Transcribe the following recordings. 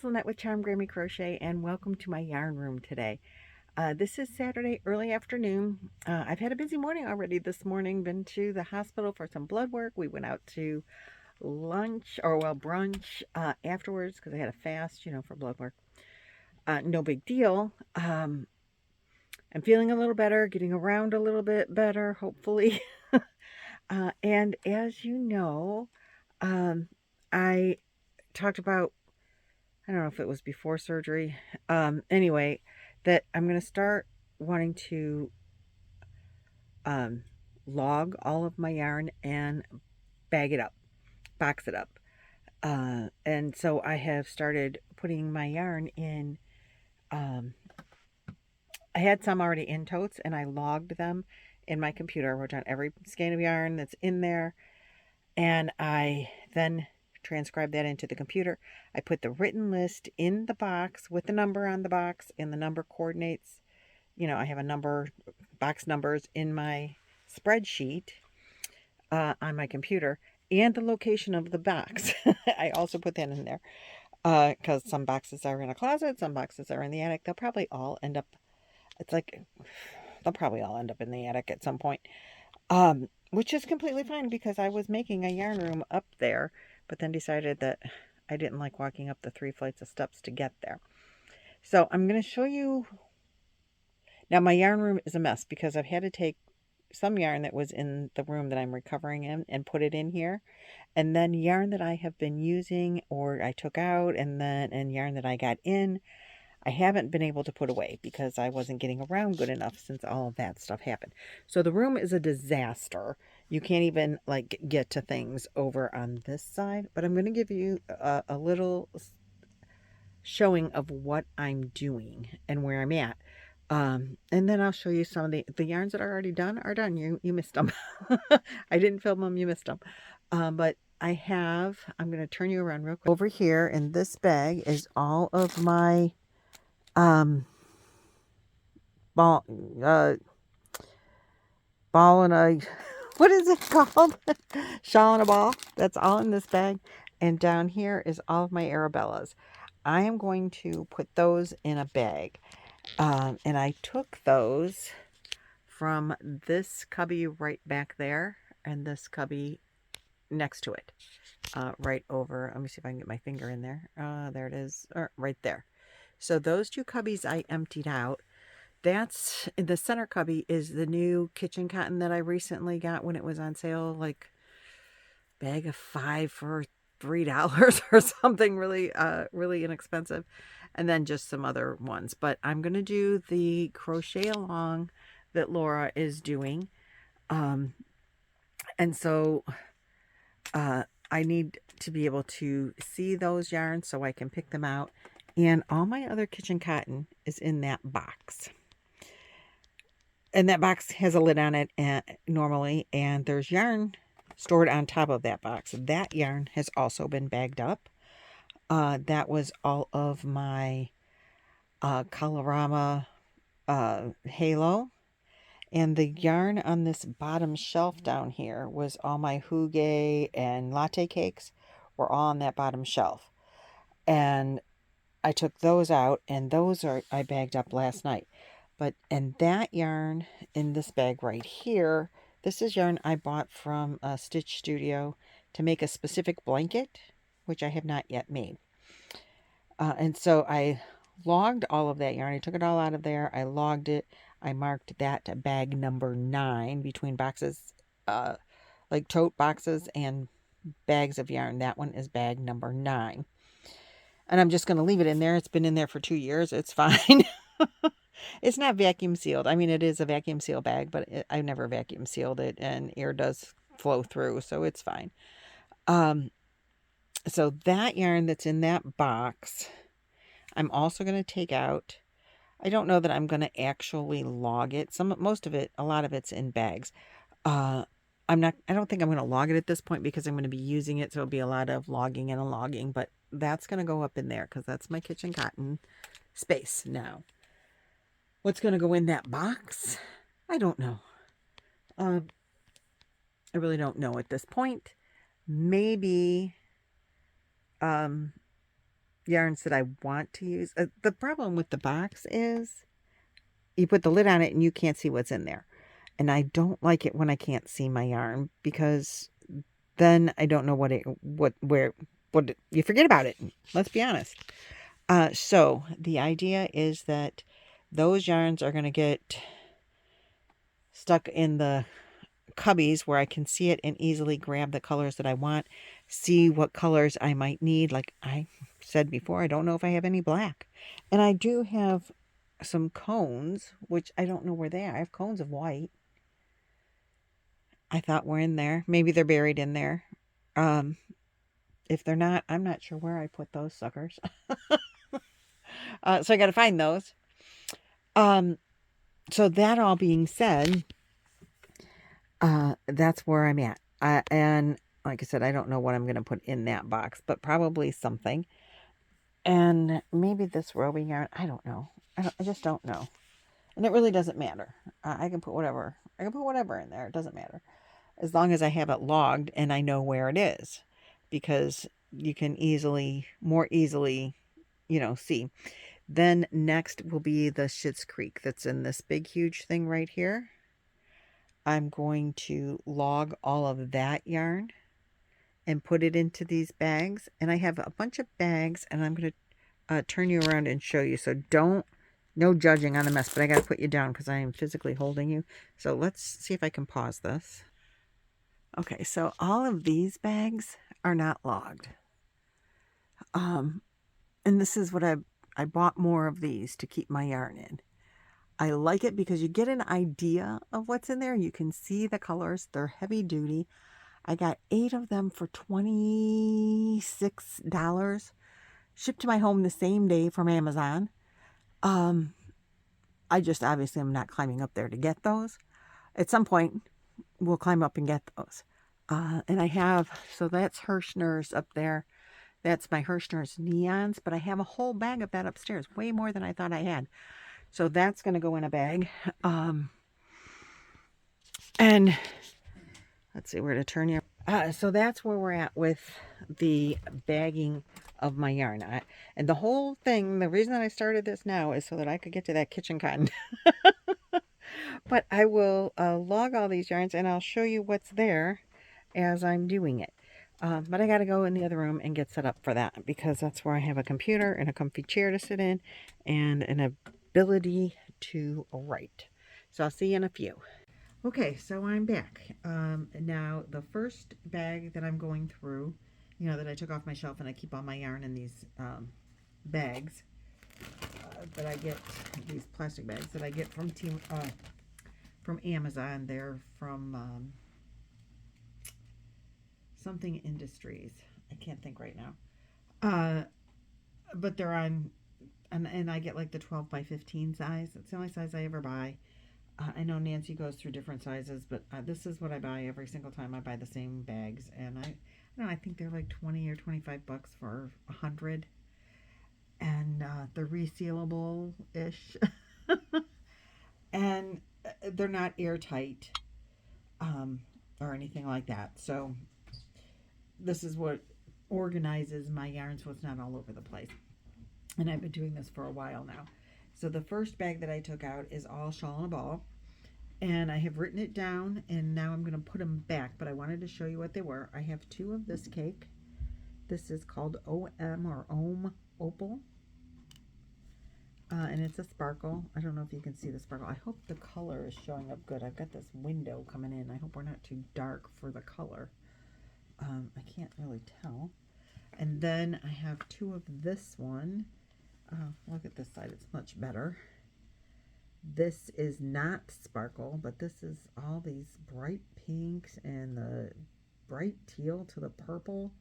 Lynette with Charm Grammy Crochet, and welcome to my yarn room today. This is Saturday early afternoon. I've had a busy morning already this morning. Been to the hospital for some blood work. We went out to lunch, or well, brunch afterwards because I had a fast, for blood work. No big deal. I'm feeling a little better, getting around a little bit better, hopefully. And as you know, I talked about, I don't know if it was before surgery. Anyway, that I'm going to start wanting to log all of my yarn and bag it up, box it up. And so I have started putting my yarn in. I had some already in totes and I logged them in my computer. I wrote down every skein of yarn that's in there. And I then transcribe that into the computer. I put the written list in the box with the number on the box, and the number coordinates. I have a number, box numbers in my spreadsheet on my computer, and the location of the box. I also put that in there because some boxes are in a closet, some boxes are in the attic. They'll probably all end up, they'll probably all end up in the attic at some point. Which is completely fine because I was making a yarn room up there, but then decided that I didn't like walking up the 3 flights of steps to get there. So I'm going to show you. Now my yarn room is a mess because I've had to take some yarn that was in the room that I'm recovering in and put it in here. And then yarn that I have been using or I took out, and yarn that I got in, I haven't been able to put away because I wasn't getting around good enough since all of that stuff happened. So the room is a disaster. You can't even get to things over on this side, but I'm going to give you a little showing of what I'm doing and where I'm at. And then I'll show you some of the yarns that are already done are done. You missed them. I didn't film them. You missed them. But I'm going to turn you around real quick. Over here in this bag is all of my ball and a, what is it called? Shawl and a ball. That's all in this bag. And down here is all of my Arabellas. I am going to put those in a bag. And I took those from this cubby right back there and this cubby next to it. Right over, let me see if I can get my finger in there. There it is, right there. So those 2 cubbies I emptied out. That's in the center cubby is the new kitchen cotton that I recently got when it was on sale, like bag of 5 for $3 or something really really inexpensive, and then just some other ones. But I'm gonna do the crochet along that Laura is doing, and so I need to be able to see those yarns so I can pick them out. And all my other kitchen cotton is in that box. And that box has a lid on it normally, and there's yarn stored on top of that box. That yarn has also been bagged up. That was all of my Colorama Halo. And the yarn on this bottom shelf down here was all my hygge and latte cakes were all on that bottom shelf. And I took those out, and those I bagged up last night. And that yarn in this bag right here, this is yarn I bought from Stitch Studio to make a specific blanket, which I have not yet made. And so I logged all of that yarn. I took it all out of there. I logged it. I marked that to bag number 9 between boxes, like tote boxes and bags of yarn. That one is bag number 9. And I'm just going to leave it in there. It's been in there for 2 years. It's fine. It's not vacuum sealed. I mean, it is a vacuum seal bag, but I've never vacuum sealed it, and air does flow through, so it's fine. So that yarn that's in that box, I'm also going to take out. I don't know that I'm going to actually log it. Most of it, a lot of it's in bags. I don't think I'm going to log it at this point because I'm going to be using it, so it'll be a lot of logging and unlogging, but that's going to go up in there because that's my kitchen cotton space now. What's going to go in that box? I don't know. I really don't know at this point. Maybe yarns that I want to use. The problem with the box is you put the lid on it and you can't see what's in there. And I don't like it when I can't see my yarn, because then I don't know what you forget about it. Let's be honest. So the idea is that those yarns are going to get stuck in the cubbies where I can see it and easily grab the colors that I want, see what colors I might need. Like I said before, I don't know if I have any black. And I do have some cones, which I don't know where they are. I have cones of white. I thought were in there. Maybe they're buried in there. If they're not, I'm not sure where I put those suckers. So I got to find those. So that all being said, that's where I'm at. And like I said, I don't know what I'm going to put in that box, but probably something. And maybe this roving yarn. I don't know. I just don't know. And it really doesn't matter. I can put whatever. I can put whatever in there. It doesn't matter. As long as I have it logged and I know where it is. Because you can more easily, see. Then next will be the Schitt's Creek that's in this big, huge thing right here. I'm going to log all of that yarn and put it into these bags. And I have a bunch of bags, and I'm going to turn you around and show you. So no judging on the mess, but I got to put you down because I am physically holding you. So let's see if I can pause this. Okay, so all of these bags are not logged. And this is what I bought more of these to keep my yarn in. I like it because you get an idea of what's in there. You can see the colors. They're heavy duty. I got 8 of them for $26. Shipped to my home the same day from Amazon. I just obviously am not climbing up there to get those. At some point, we'll climb up and get those. And I have, so that's Hirschner's up there. That's my Hirschner's Neons, but I have a whole bag of that upstairs, way more than I thought I had. So that's going to go in a bag. And let's see where to turn you. So that's where we're at with the bagging of my yarn. And the whole thing, the reason that I started this now is so that I could get to that kitchen cotton. But I will log all these yarns and I'll show you what's there as I'm doing it. But I got to go in the other room and get set up for that, because that's where I have a computer and a comfy chair to sit in and an ability to write. So I'll see you in a few. Okay, so I'm back. Now the first bag that I'm going through, that I took off my shelf, and I keep all my yarn in these bags that I get, these plastic bags that I get from Amazon. They're from something Industries. I can't think right now. But they're on, and I get like the 12 by 15 size. It's the only size I ever buy. I know Nancy goes through different sizes, but this is what I buy every single time I buy the same bags. And I think they're like 20 or 25 bucks for 100. And they're resealable-ish. And they're not airtight or anything like that. So this is what organizes my yarn so it's not all over the place. And I've been doing this for a while now. So the first bag that I took out is all Shawl and a Ball. And I have written it down, and now I'm going to put them back. But I wanted to show you what they were. I have 2 of this cake. This is called OM or Ohm Opal. And it's a sparkle. I don't know if you can see the sparkle. I hope the color is showing up good. I've got this window coming in. I hope we're not too dark for the color. I can't really tell. And then I have 2 of this one. Look at this side. It's much better. This is not sparkle, but this is all these bright pinks and the bright teal to the purple.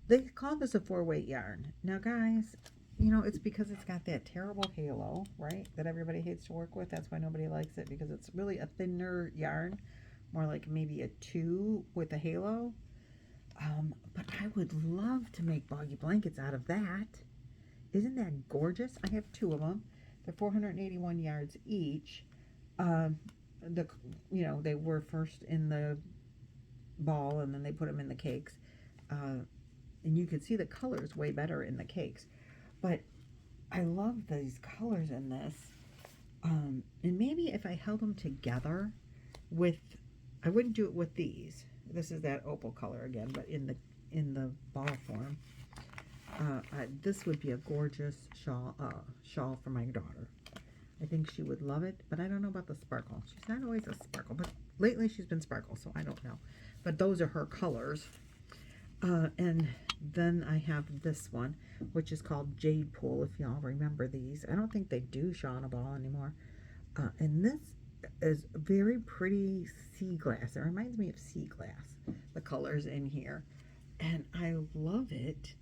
They call this a 4-weight yarn. Now, guys, it's because it's got that terrible halo, right, that everybody hates to work with. That's why nobody likes it, because it's really a thinner yarn, more like maybe a 2 with a halo. But I would love to make Boggy blankets out of that. Isn't that gorgeous? I have 2 of them. They're 481 yards each. They were first in the ball, and then they put them in the cakes. And you can see the colors way better in the cakes. But I love these colors in this. And maybe if I held them together with, I wouldn't do it with these. This is that opal color again, but in the ball form. This would be a gorgeous shawl for my daughter. I think she would love it, but I don't know about the sparkle. She's not always a sparkle, but lately she's been sparkle, so I don't know. But those are her colors. And then I have this one, which is called Jade Pool, if y'all remember these. I don't think they do Shaw on a Ball anymore. And this is very pretty sea glass. It reminds me of sea glass, the colors in here. And I love it.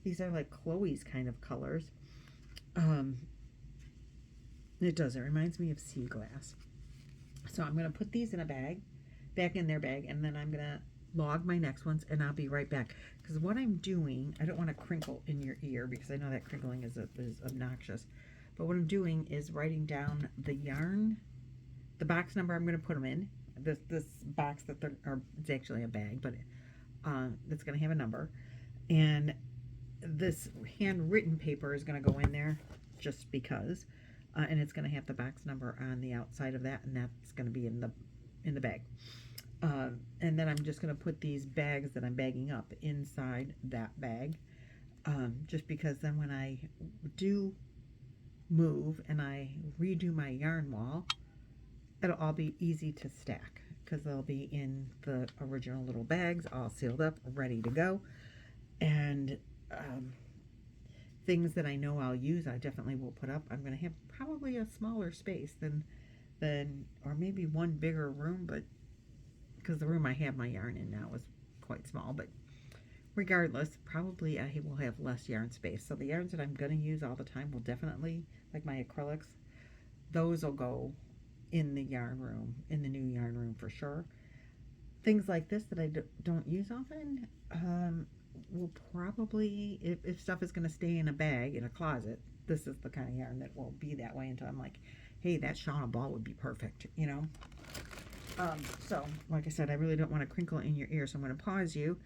These are like Chloe's kind of colors. It does. It reminds me of sea glass. So I'm going to put these in a bag, back in their bag, and then I'm going to log my next ones, and I'll be right back. Because what I'm doing, I don't want to crinkle in your ear because I know that crinkling is obnoxious. But what I'm doing is writing down the yarn, the box number I'm going to put them in. This box that it's actually a bag, but it's going to have a number. And this handwritten paper is going to go in there just because. And it's going to have the box number on the outside of that, and that's going to be in the bag. And then I'm just going to put these bags that I'm bagging up inside that bag, just because then when I do move and I redo my yarn wall, it'll all be easy to stack because they'll be in the original little bags, all sealed up, ready to go. And things that I know I'll use, I definitely will put up. I'm going to have probably a smaller space than, or maybe one bigger room, but because the room I have my yarn in now is quite small, but regardless, probably I will have less yarn space. So the yarns that I'm going to use all the time will definitely, like my acrylics, those will go in the yarn room, in the new yarn room for sure. Things like this that I don't use often, will probably, if stuff is going to stay in a bag, in a closet, this is the kind of yarn that will be that way until I'm like, hey, that Shaw on a Ball would be perfect, you know? So, like I said, I really don't want to crinkle in your ear, so I'm going to pause you,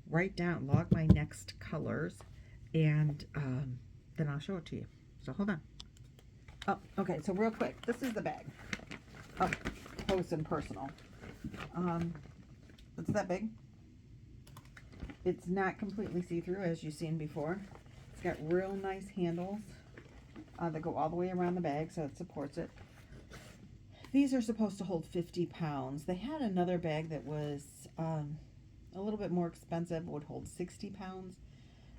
write down, log my next colors, and then I'll show it to you. So, hold on. Oh, okay, so real quick, this is the bag of Post and Personal. It's that big. It's not completely see-through, as you've seen before. It's got real nice handles that go all the way around the bag, so it supports it. These are supposed to hold 50 pounds. They had another bag that was a little bit more expensive, would hold 60 pounds.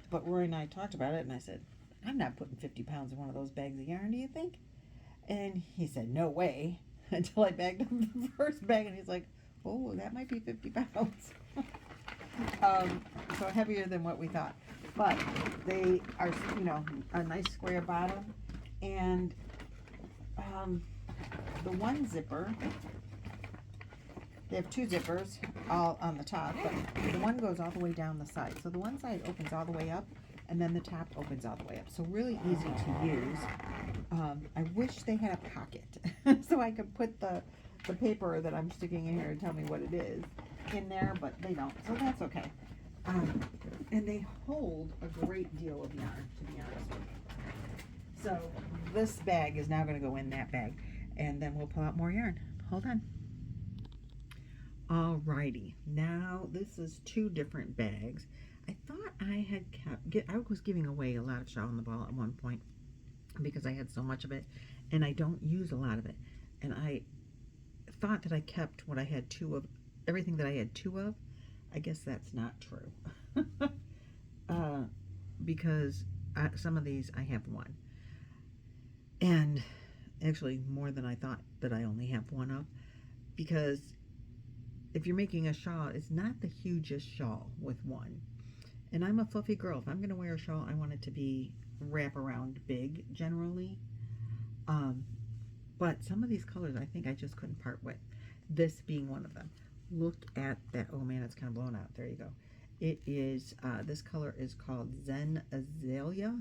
But Roy and I talked about it, and I said, I'm not putting 50 pounds in one of those bags of yarn, do you think? And he said, no way, until I bagged up the first bag, and he's like, oh, that might be 50 pounds. So heavier than what we thought. But they are, you know, a nice square bottom, and the one zipper, they have two zippers all on the top, but the one goes all the way down the side. So the one side opens all the way up, and then the top opens all the way up. So really easy to use. I wish they had a pocket so I could put the paper that I'm sticking in here and tell me what it is in there, but they don't, so that's okay. And they hold a great deal of yarn, to be honest with you. So this bag is now going to go in that bag, and then we'll pull out more yarn. Hold on. Alrighty, now this is two different bags. I thought I had kept, I was giving away a lot of Shaw on the Ball at one point because I had so much of it, and I don't use a lot of it. And I thought that I kept what I had two of, everything that I had two of. I guess that's not true. Because some of these I have one. And actually more than I thought that I only have one of. Because if you're making a shawl, it's not the hugest shawl with one. And I'm a fluffy girl. If I'm going to wear a shawl, I want it to be wraparound big generally. But some of these colors I think I just couldn't part with. This being one of them. Look at that. Oh man, it's kind of blown out. There you go. It is, this color is called Zen Azalea.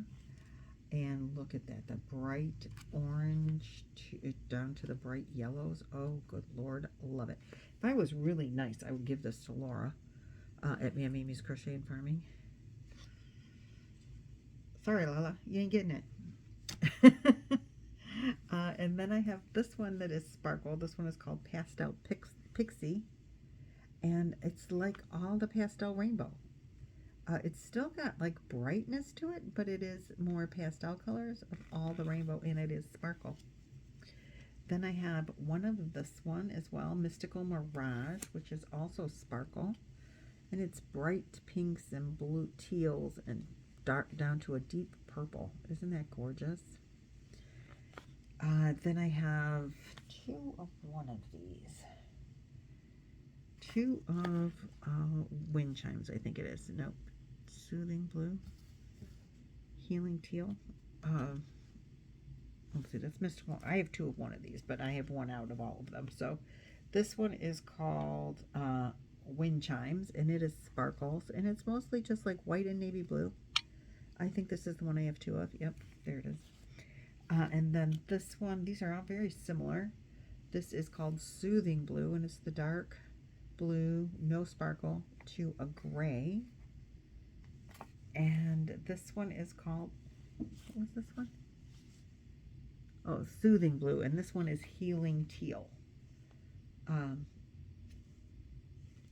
And look at that. The bright orange down to the bright yellows. Oh, good Lord. Love it. If I was really nice, I would give this to Laura at Mimi's Crochet and Farming. Sorry, Lala, you ain't getting it. And then I have this one that is sparkle. This one is called Pastel Pixie. And it's like all the pastel rainbow. It's still got like brightness to it, but it is more pastel colors of all the rainbow, and it is sparkle. Then I have one of this one as well, Mystical Mirage, which is also sparkle. And it's bright pinks and blue teals and dark down to a deep purple. Isn't that gorgeous? Then I have two of one of these. Two of wind chimes, I think it is. Nope. Soothing blue. Healing teal. Let's see, that's mystical. I have two of one of these, but I have one out of all of them. So this one is called Wind Chimes, and it is sparkles, and it's mostly just like white and navy blue. I think this is the one I have two of. Yep, there it is. And then this one, these are all very similar. This is called Soothing Blue, and it's the dark blue, no sparkle, to a gray. And this one is called, what was this one? Oh, Soothing Blue, and this one is Healing Teal. And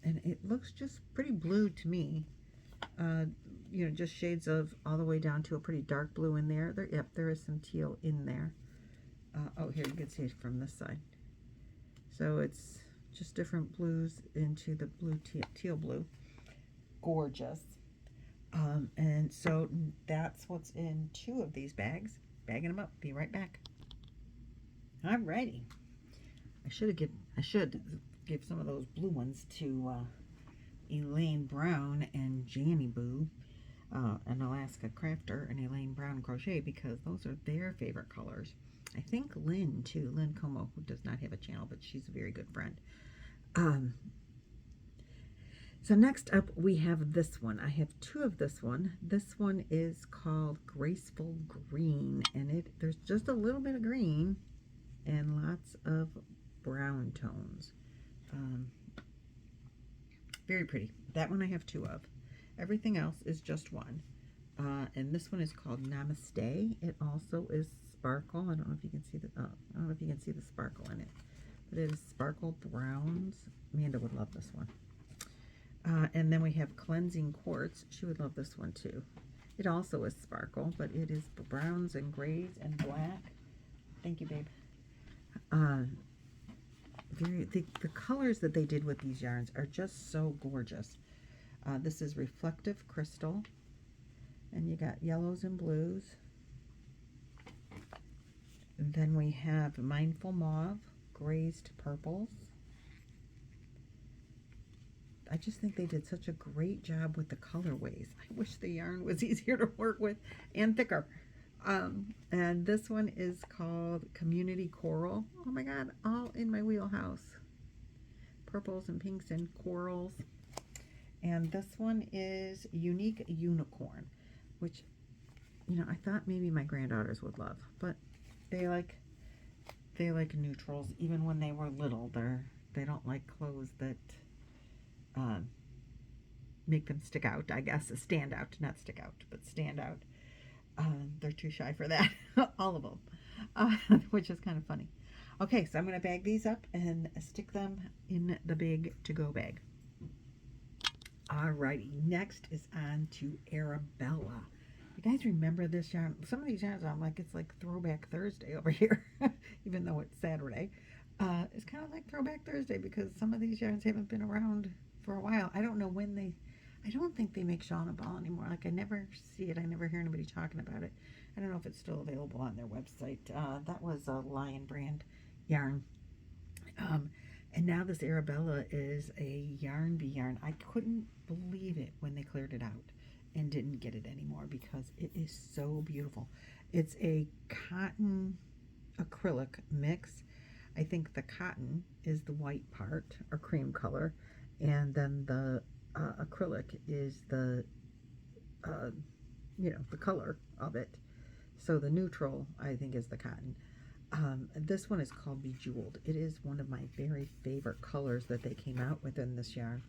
it looks just pretty blue to me. You know, just shades of all the way down to a pretty dark blue in there. Yep, there is some teal in there. Oh, here you can see it from this side. So it's just different blues into the blue teal blue. Gorgeous. And so that's what's in two of these bags. Bagging them up. Be right back. Alrighty. I should give some of those blue ones to Elaine Brown and Janny Boo, an Alaska Crafter, and Elaine Brown Crochet, because those are their favorite colors. I think Lynn too, Lynn Como, who does not have a channel, but she's a very good friend. So next up we have this one. I have two of this one. This one is called Graceful Green, and there's just a little bit of green and lots of brown tones. Very pretty. That one I have two of. Everything else is just one. And this one is called Namaste. It also is sparkle. I don't know if you can see I don't know if you can see the sparkle in it, but it is sparkle browns. Amanda would love this one. And then we have Cleansing Quartz. She would love this one too. It also is sparkle, but it is browns and grays and black. Thank you, babe. The colors that they did with these yarns are just so gorgeous. This is Reflective Crystal, and you got yellows and blues. And then we have Mindful Mauve, grays to purples. I just think they did such a great job with the colorways. I wish the yarn was easier to work with and thicker. And this one is called Community Coral. Oh my God, all in my wheelhouse. Purples and pinks and corals. And this one is Unique Unicorn, which, you know, I thought maybe my granddaughters would love, but they like neutrals. Even when they were little, they don't like clothes that make them stick out, I guess. Stand out, not stick out, but stand out. They're too shy for that. All of them, which is kind of funny. Okay, so I'm going to bag these up and stick them in the big to-go bag. Alrighty, next is on to Arabella. You guys remember this yarn? Some of these yarns, I'm like, it's like Throwback Thursday over here, even though it's Saturday. It's kind of like Throwback Thursday because some of these yarns haven't been around for a while. I don't know when I don't think they make Shauna Ball anymore. Like, I never see it. I never hear anybody talking about it. I don't know if it's still available on their website. That was a Lion brand yarn. And now this Arabella is a Yarn Bee yarn. I couldn't believe it when they cleared it out and didn't get it anymore because it is so beautiful. It's a cotton acrylic mix. I think the cotton is the white part, or cream color, and then the acrylic is the the color of it. So the neutral, I think, is the cotton. This one is called Bejeweled. It is one of my very favorite colors that they came out with in this yarn.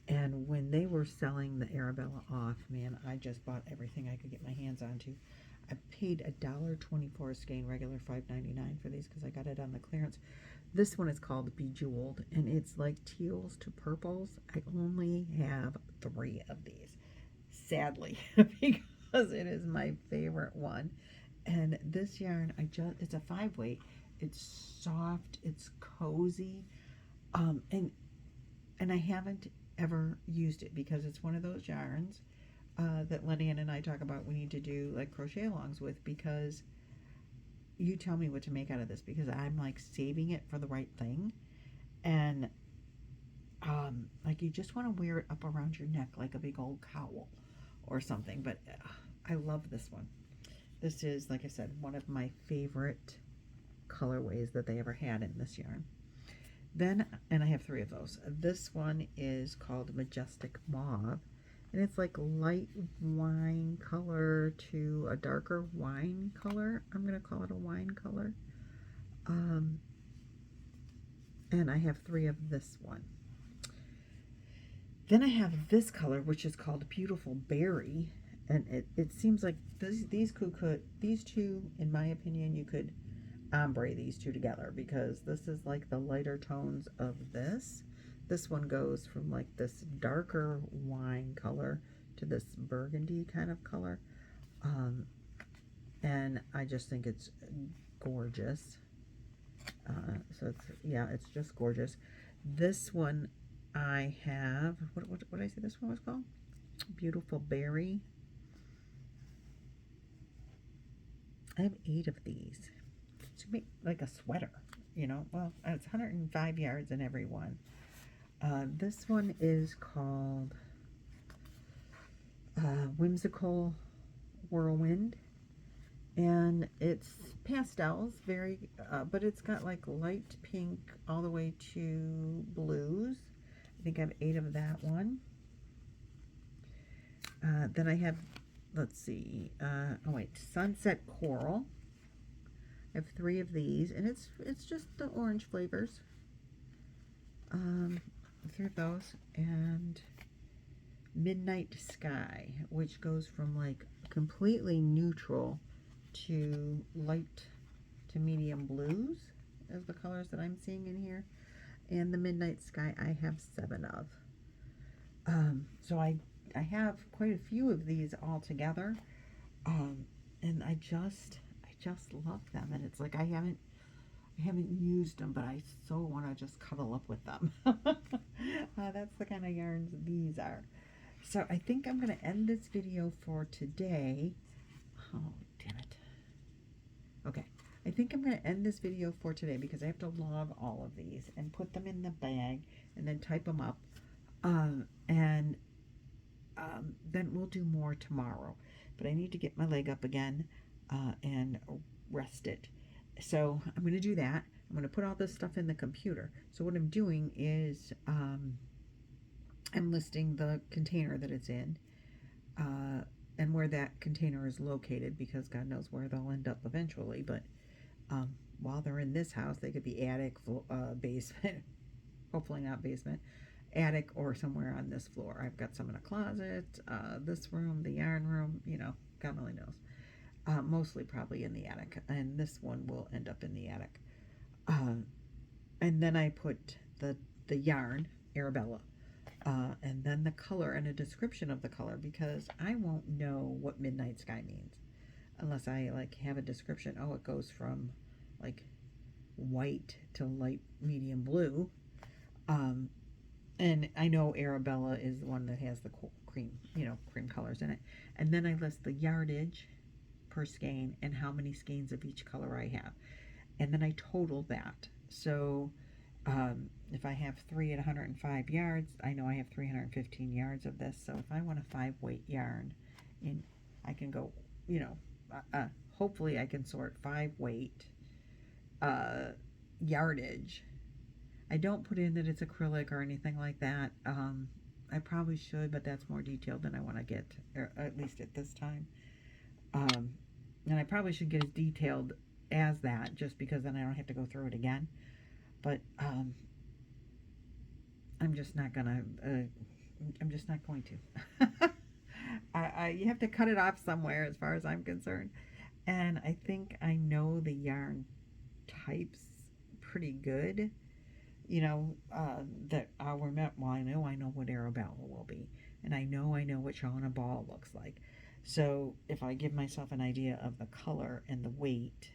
And when they were selling the Arabella off, man, I just bought everything I could get my hands onto. I paid $1.24 a skein, regular $5.99 for these because I got it on the clearance. This one is called Bejeweled, and it's like teals to purples. I only have 3 of these, sadly, because it is my favorite one. And this yarn, it's a 5-weight. It's soft, it's cozy, and I haven't ever used it because it's one of those yarns that Lynanne and I talk about we need to do like crochet alongs with, because you tell me what to make out of this, because I'm like saving it for the right thing. And like you just want to wear it up around your neck like a big old cowl or something. But I love this one. This is, like I said, one of my favorite colorways that they ever had in this yarn. Then, and I have 3 of those. This one is called Majestic Mauve, and it's like light wine color to a darker wine color. I'm going to call it a wine color. And I have 3 of this one. Then I have this color, which is called Beautiful Berry, and it seems like these two, in my opinion, you could ombre these two together, because this is like the lighter tones of this. This one goes from like this darker wine color to this burgundy kind of color. And I just think it's gorgeous. So it's just gorgeous. This one I have, what did I say this one was called? Beautiful Berry. I have 8 of these. To make like a sweater, you know. Well, it's 105 yards in every one. This one is called Whimsical Whirlwind, and it's pastels, but it's got like light pink all the way to blues. I think I have 8 of that one. Then I have, let's see, Sunset Coral. I have 3 of these, and it's just the orange flavors. 3 of those, and Midnight Sky, which goes from like completely neutral to light to medium blues, as the colors that I'm seeing in here. And the Midnight Sky I have 7 of. So I have quite a few of these all together, and I just love them. And it's like I haven't used them, but I so want to just cuddle up with them. That's the kind of yarns these are. So I think I'm going to end this video for today. Oh, damn it. Okay. I think I'm going to end this video for today because I have to log all of these and put them in the bag and then type them up. And then we'll do more tomorrow. But I need to get my leg up again and rest it. So I'm going to do that. I'm going to put all this stuff in the computer. So what I'm doing is I'm listing the container that it's in and where that container is located, because God knows where they'll end up eventually. But while they're in this house, they could be attic, basement, hopefully not basement, attic, or somewhere on this floor. I've got some in a closet, this room, the yarn room, you know, God only knows. Mostly probably in the attic, and this one will end up in the attic. And then I put the yarn, Arabella, and then the color and a description of the color, because I won't know what Midnight Sky means unless I like have a description. Oh, it goes from like white to light medium blue. And I know Arabella is the one that has the cream, cream colors in it. And then I list the yardage per skein and how many skeins of each color I have. And then I total that. So if I have 3 at 105 yards, I know I have 315 yards of this. So if I want a 5-weight yarn, I can go, hopefully I can sort 5-weight yardage. I don't put in that it's acrylic or anything like that. I probably should, but that's more detailed than I want to get, or at least at this time. And I probably should get as detailed as that, just because then I don't have to go through it again. But I'm just not gonna I'm just not going to. You have to cut it off somewhere as far as I'm concerned. And I think I know the yarn types pretty good. You know, that I'll remember. Well, I know what Arabella will be. And I know what Shauna Ball looks like. So if I give myself an idea of the color and the weight,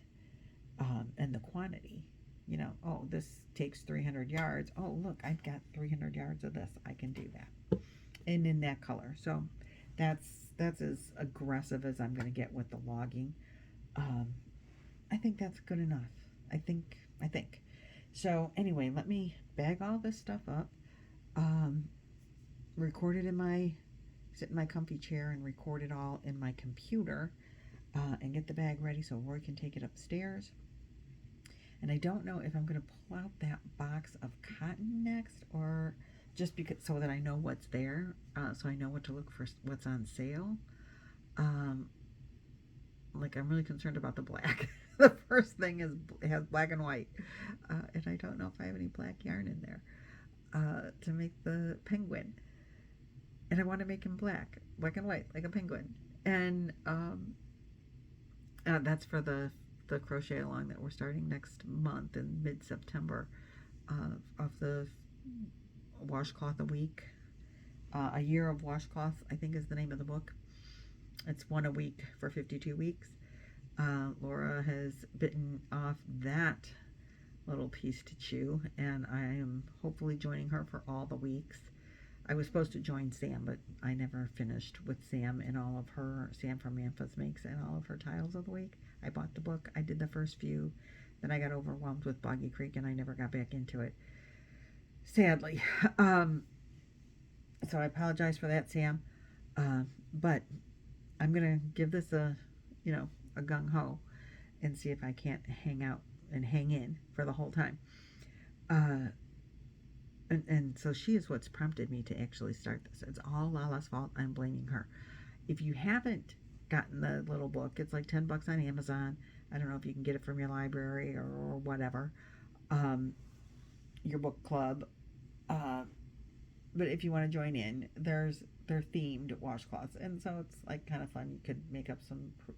and the quantity, you know, oh, this takes 300 yards. Oh, look, I've got 300 yards of this. I can do that. And in that color. So that's as aggressive as I'm going to get with the logging. Um, I think that's good enough. I think. So anyway, let me bag all this stuff up. Record it sit in my comfy chair and record it all in my computer, and get the bag ready so Roy can take it upstairs. And I don't know if I'm going to pull out that box of cotton next, or just because so that I know what's there, so I know what to look for, what's on sale. Like, I'm really concerned about the black. The first thing has black and white, and I don't know if I have any black yarn in there to make the penguin. And I want to make him black and white, like a penguin. And that's for the crochet along that we're starting next month in mid-September, of the washcloth a week. A year of washcloth, I think, is the name of the book. It's one a week for 52 weeks. Laura has bitten off that little piece to chew, and I am hopefully joining her for all the weeks. I was supposed to join Sam, but I never finished with Sam and all of her, Sam from Memphis Makes, and all of her tiles of the week. I bought the book. I did the first few. Then I got overwhelmed with Boggy Creek, and I never got back into it, sadly. So I apologize for that, Sam. But I'm going to give this a gung-ho and see if I can't hang out and hang in for the whole time. And so she is what's prompted me to actually start this. It's all Lala's fault. I'm blaming her. If you haven't gotten the little book, it's like $10 on Amazon. I don't know if you can get it from your library or whatever, your book club. But if you want to join in, they're themed washcloths, and so it's like kind of fun. You could make up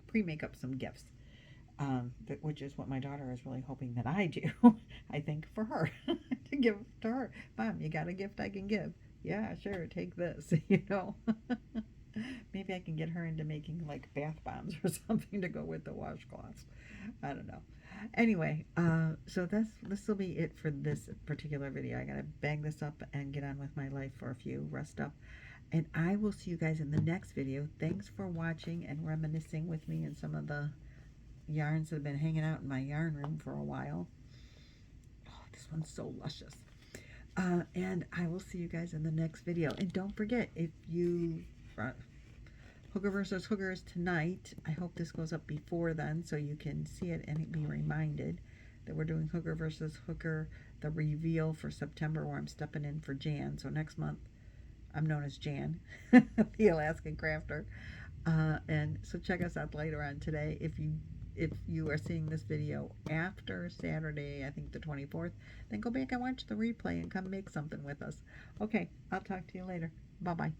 pre-make up some gifts, which is what my daughter is really hoping that I do. I think for her to give to her. Mom, you got a gift I can give? Yeah, sure. Take this. Maybe I can get her into making like bath bombs or something to go with the washcloths. I don't know. Anyway, so this will be it for this particular video. I gotta bag this up and get on with my life for a few, rest up, and I will see you guys in the next video. Thanks for watching and reminiscing with me and some of the yarns that have been hanging out in my yarn room for a while. Oh, this one's so luscious. And I will see you guys in the next video. And don't forget, if you Hooker versus Hooker is tonight. I hope this goes up before then so you can see it and be reminded that we're doing Hooker versus Hooker, the reveal for September, where I'm stepping in for Jan. So next month, I'm known as Jan, the Alaskan Crafter. And so check us out later on today. If you are seeing this video after Saturday, I think the 24th, then go back and watch the replay and come make something with us. Okay, I'll talk to you later. Bye-bye.